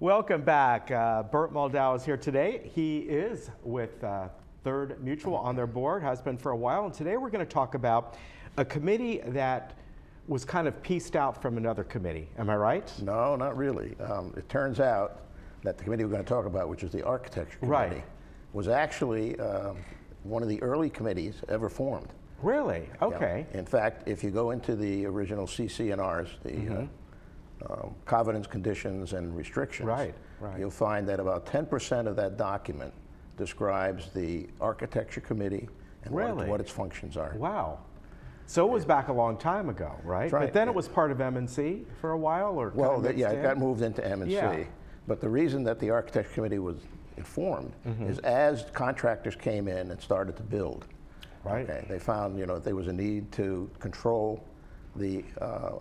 Welcome back. Bert Moldow is here today. He is with Third Mutual on their board, has been for a while, and today we're going to talk about a committee that was kind of pieced out from another committee. Am I right? No, not really. It turns out that the committee we're going to talk about, which is the Architecture Committee, was actually one of the early committees ever formed. Really? Okay. Yeah. In fact, if you go into the original CC&Rs, the covenants, conditions, and restrictions, you'll find that about 10% of that document describes the Architecture Committee and what its functions are. Wow. So it was back a long time ago, right? That's right. But then it was part of M&C for a while, or well, yeah, it got moved into M&C. Yeah. But the reason that the Architecture Committee was informed is as contractors came in and started to build, they found there was a need to control the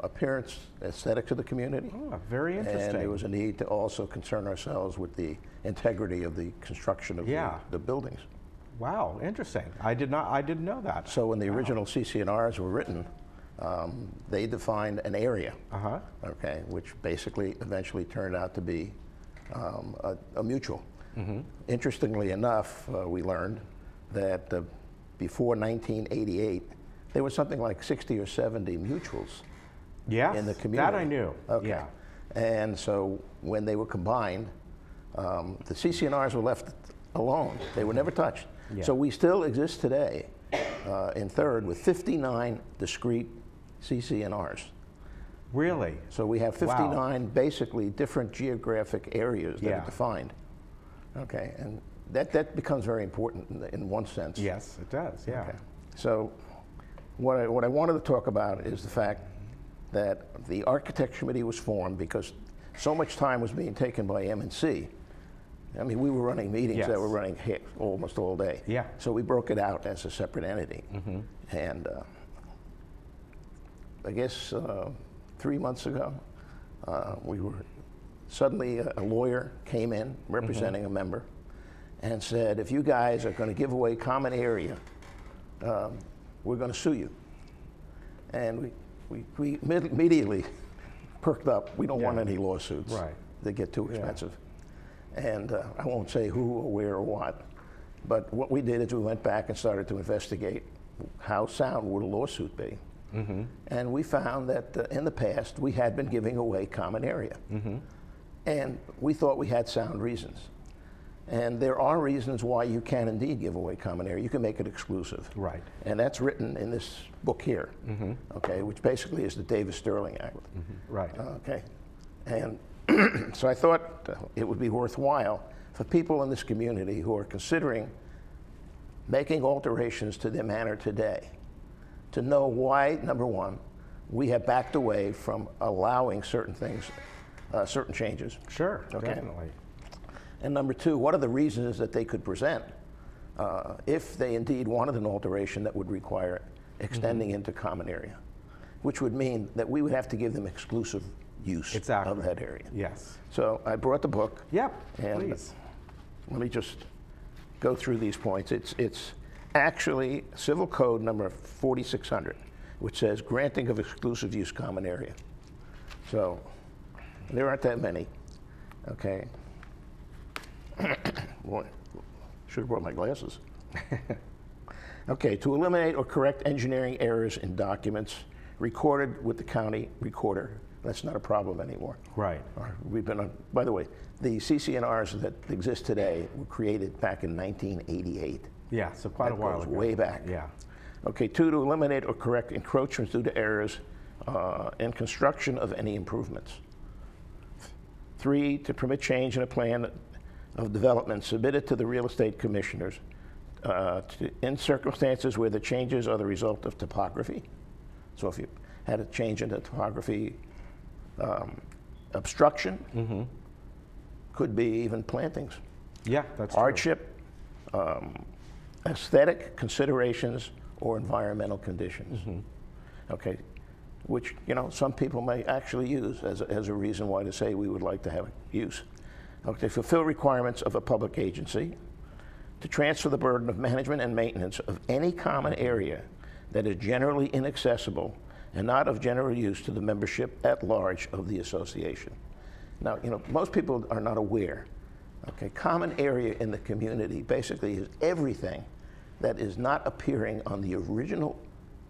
appearance, aesthetics of the community. Oh, very interesting. And there was a need to also concern ourselves with the integrity of the construction of the buildings. Wow, interesting. I didn't know that. So when the original CC&Rs were written, they defined an area, which basically eventually turned out to be a mutual. Interestingly enough, we learned that before 1988, there was something like 60 or 70 mutuals in the community. That I knew. Okay. Yeah. And so when they were combined, the CC&Rs were left alone. They were never touched. Yeah. So we still exist today in Third with 59 discrete CC&Rs. Really? So we have 59 basically different geographic areas that are defined. Okay, and that becomes very important in one sense. Yes, it does, yeah. Okay. So what I wanted to talk about is the fact that the Architecture Committee was formed because so much time was being taken by M&C. I mean, we were running meetings that were running almost all day. Yeah. So we broke it out as a separate entity. And I guess 3 months ago, suddenly a lawyer came in representing a member and said, if you guys are going to give away common area, we're going to sue you. And we immediately perked up. We don't want any lawsuits. Right. They get too expensive. And I won't say who or where or what, but what we did is we went back and started to investigate how sound would a lawsuit be. And we found that in the past we had been giving away common area. And we thought we had sound reasons. And there are reasons why you can indeed give away common area. You can make it exclusive. Right. And that's written in this book here, okay, which basically is the Davis-Sterling Act. Right. Okay. And so I thought it would be worthwhile for people in this community who are considering making alterations to their manor today to know why, number one, we have backed away from allowing certain things, certain changes. Sure, definitely. And number two, what are the reasons that they could present if they indeed wanted an alteration that would require extending into common area, which would mean that we would have to give them exclusive use of that area. Yes. So I brought the book. Yep, and please. Let me just go through these points. It's actually Civil Code number 4600, which says granting of exclusive use common area. So there aren't that many, okay? Boy, should have brought my glasses. Okay, to eliminate or correct engineering errors in documents recorded with the county recorder. That's not a problem anymore. Right. We've been on, by the way, the CC&Rs that exist today were created back in 1988. Yeah, so quite a while ago. Way back. Yeah. Okay, two, to eliminate or correct encroachments due to errors in construction of any improvements. Three, to permit change in a plan of development submitted to the real estate commissioners in circumstances where the changes are the result of topography. So if you had a change in the topography, obstruction, could be even plantings. Yeah, that's hardship, aesthetic considerations, or environmental conditions. Okay, which some people may actually use as a reason why to say we would like to have use. Okay, fulfill requirements of a public agency, to transfer the burden of management and maintenance of any common area that is generally inaccessible and not of general use to the membership at large of the association. Now, most people are not aware. Okay, common area in the community basically is everything that is not appearing on the original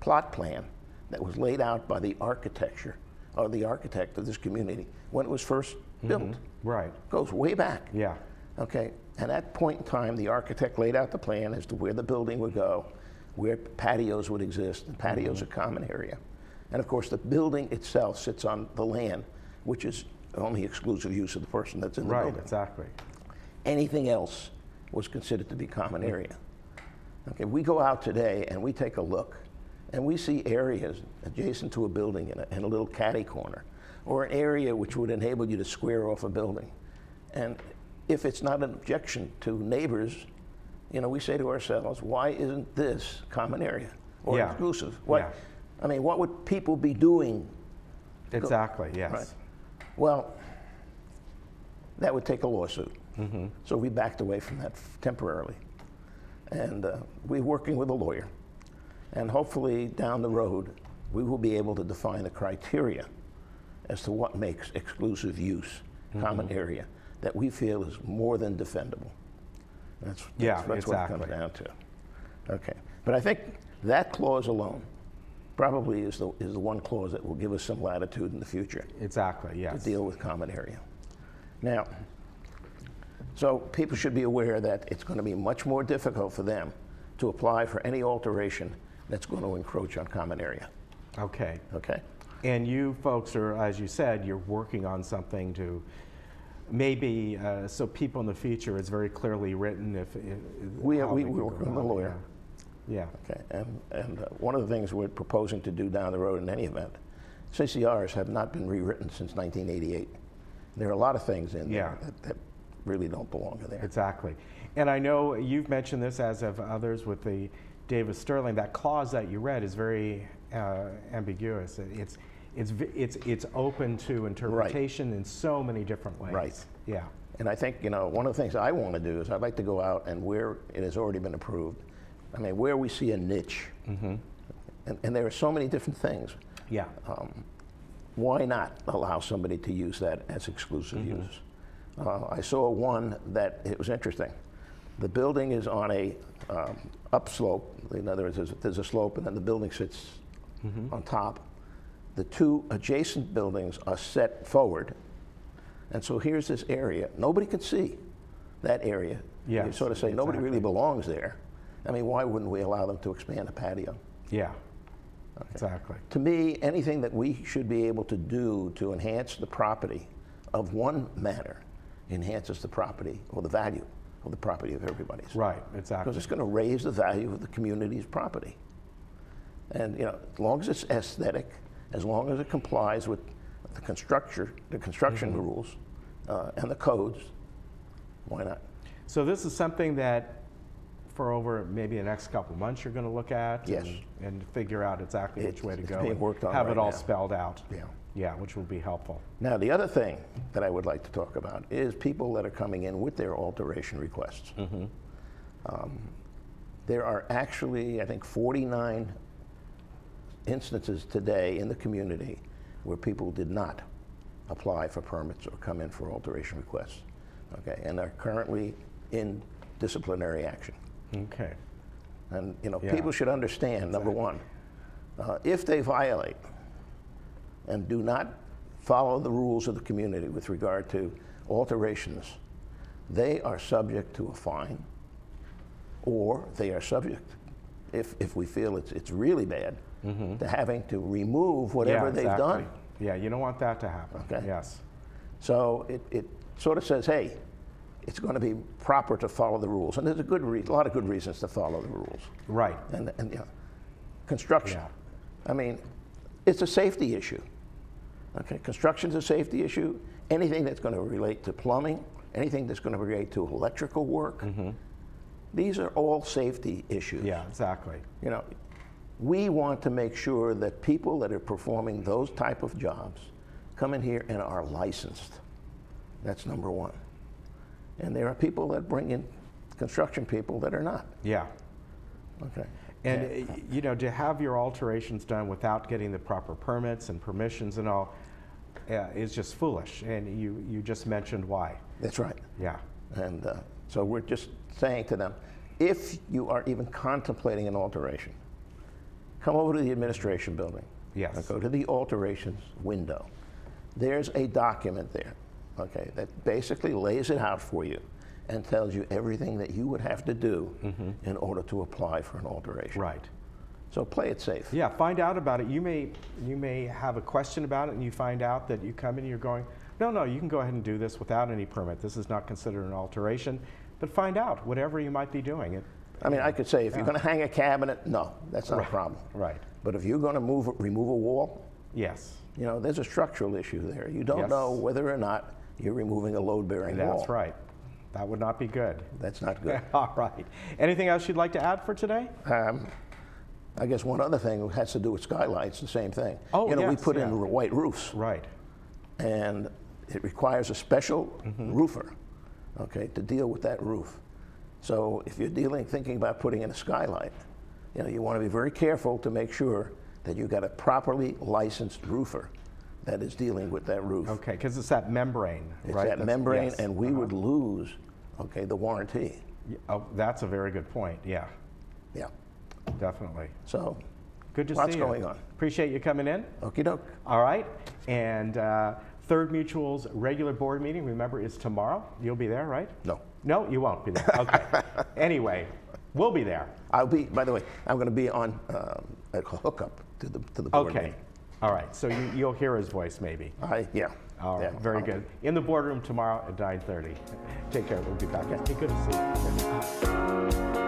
plot plan that was laid out by the architecture or the architect of this community when it was first built. Right. Goes way back. Yeah. Okay, and at that point in time, the architect laid out the plan as to where the building would go, where patios would exist, and patios are common area. And of course, the building itself sits on the land, which is only exclusive use of the person that's in the building. Right, exactly. Anything else was considered to be common area. Okay, we go out today and we take a look, and we see areas adjacent to a building in a little catty corner, or an area which would enable you to square off a building. And if it's not an objection to neighbors, we say to ourselves, why isn't this common area or exclusive? I mean, what would people be doing? Exactly, yes. Right. Well, that would take a lawsuit. So we backed away from that temporarily. And we're working with a lawyer. And hopefully down the road, we will be able to define the criteria as to what makes exclusive use common area that we feel is more than defendable. That's exactly. what it comes down to. Okay, but I think that clause alone probably is the one clause that will give us some latitude in the future. Exactly, yes. To deal with common area. Now, so people should be aware that it's going to be much more difficult for them to apply for any alteration that's going to encroach on common area. Okay. Okay? And you folks are, as you said, you're working on something to maybe, so people in the future, it's very clearly written if we work with a lawyer. Yeah. Okay, and one of the things we're proposing to do down the road in any event, CCRs have not been rewritten since 1988. There are a lot of things in there that really don't belong in there. Exactly. And I know you've mentioned this, as have others, with the Davis Sterling. That clause that you read is very ambiguous. It's open to interpretation in so many different ways. Right. Yeah. And I think, one of the things I want to do is I'd like to go out and where it has already been approved, I mean, where we see a niche, and there are so many different things. Yeah. Why not allow somebody to use that as exclusive use? I saw one that it was interesting. The building is on a upslope. In other words, there's a slope, and then the building sits on top. The two adjacent buildings are set forward, and so here's this area. Nobody can see that area. Yes, you sort of say nobody really belongs there. I mean, why wouldn't we allow them to expand a patio? Yeah. Okay. Exactly. To me, anything that we should be able to do to enhance the property of one manner enhances the property or the value of the property of everybody's. Right, exactly. Because it's going to raise the value of the community's property. And as long as it's aesthetic, as long as it complies with the construction rules and the codes, why not? So this is something that for over maybe the next couple months you're going to look at and figure out exactly which way to go being worked on have right it all now. spelled out. Yeah, which will be helpful. Now, the other thing that I would like to talk about is people that are coming in with their alteration requests. There are actually, I think, 49 instances today in the community where people did not apply for permits or come in for alteration requests, okay, and are currently in disciplinary action. Okay. And people should understand, number one, if they violate and do not follow the rules of the community with regard to alterations, they are subject to a fine, or they are subject, if we feel it's really bad, to having to remove whatever they've done. Yeah, you don't want that to happen. Okay. Yes. So it sort of says, hey, it's going to be proper to follow the rules, and there's a lot of good reasons to follow the rules. Right. And construction. I mean, it's a safety issue. Okay, construction's a safety issue. Anything that's going to relate to plumbing, anything that's going to relate to electrical work, these are all safety issues. Yeah, exactly. We want to make sure that people that are performing those type of jobs come in here and are licensed. That's number one. And there are people that bring in construction people that are not. Yeah. Okay. And to have your alterations done without getting the proper permits and permissions and all, is just foolish, and you just mentioned why. That's right. Yeah. And so we're just saying to them, if you are even contemplating an alteration, come over to the administration building. Yes. Go to the alterations window. There's a document there, okay, that basically lays it out for you and tells you everything that you would have to do in order to apply for an alteration. Right. So play it safe. Yeah, find out about it. You may have a question about it, and you find out that you come in and you're going, no, you can go ahead and do this without any permit. This is not considered an alteration. But find out whatever you might be doing. I mean, I could say, if you're going to hang a cabinet, no, that's not a problem. Right. But if you're going to remove a wall, yes. you know, there's a structural issue there. You don't know whether or not you're removing a load-bearing wall. That's right. That would not be good. That's not good. All right. Anything else you'd like to add for today? I guess one other thing has to do with skylights, the same thing. Oh, you know, we yes, put in white roofs. Right. And it requires a special roofer, okay, to deal with that roof. So if you're thinking about putting in a skylight, you know, you want to be very careful to make sure that you got a properly licensed roofer that is dealing with that roof. Okay, because it's that membrane, it's right? That membrane, yes. And we would lose, okay, the warranty. Oh, that's a very good point. Yeah. Yeah. Definitely. So, good to see you. lots going on. Appreciate you coming in. Okie doke. All right. And Third Mutual's regular board meeting, remember, is tomorrow. You'll be there, right? No. No, you won't be there. Okay. Anyway, we'll be there. I'll be, by the way, I'm going to be on a hookup to the board Okay. meeting. All right. So you'll hear his voice maybe. Yeah. All right. Yeah. Very good. In the boardroom tomorrow at 9:30. Take care. We'll be back. Okay. Good to see you.